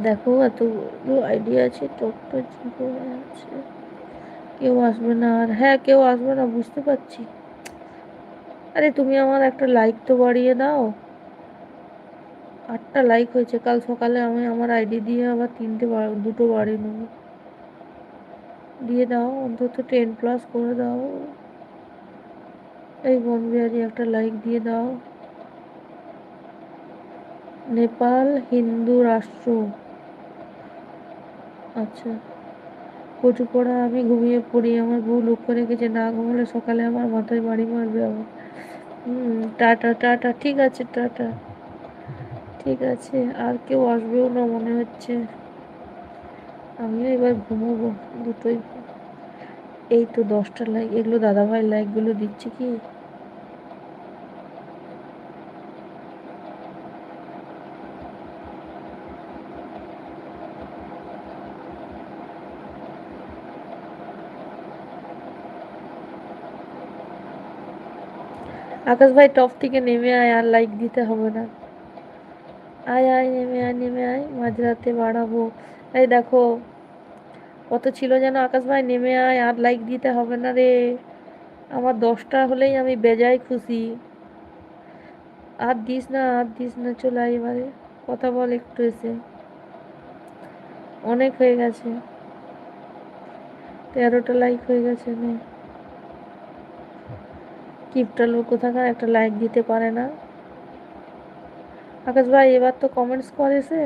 দেখো এতগুলো আইডিয়া আছে, টকটা জিরো আছে, কেউ আসবে না আর। হ্যাঁ, কেউ আসবে না বুঝতে পারছি। আরে তুমি আমার একটা লাইক তো বাড়িয়ে দাও। 8টা লাইক হয়েছে, কাল সকালে আমি আমার আইডি দিয়ে আবার দুটো বাড়িয়ে নেবো। দিয়ে দাও, অন্তত 10+ করে দাও। এই বনবিহারি একটা লাইক দিয়ে দাও। নেপাল হিন্দু রাষ্ট্র। আচ্ছা। কচু পড়া, আমি ঘুমিয়ে পড়ি, আমার বউ লক্ষ্য রেখেছে, না ঘুমালে সকালে আমার মাথায় বাড়ি মারবে আবার। টাটা টাটা, ঠিক আছে, টাটা। ঠিক আছে, আর কেউ আসবেও না মনে হচ্ছে। আমিও এবার ঘুমোবো। দুটোই। এই তো 10টা লাইক, এগুলো দাদাভাই লাইকগুলো দিচ্ছে কি? আকাশ ভাই টপ থেকে নেমে আয়, আর লাইক দিতে হবে না। আয় আয়, নেমে আয়, নেমে আয়, মাঝরাতে বাড়াবো। এই দেখো, কত ছিল যেন? আকাশ ভাই নেমে আয়, আর লাইক দিতে হবে না রে। আমার 10টা হলেই আমি বেজায় খুশি। আর দিস না, আর দিস না, চলে আয় এবারে। কথা বল একটু এসে। অনেক হয়ে গেছে। 13টা লাইক হয়ে গেছে নে। কিপটা লোক কোথাকার, একটা লাইক দিতে পারে না। আকাশ ভাই এবার তো কমেন্টস করে এসে।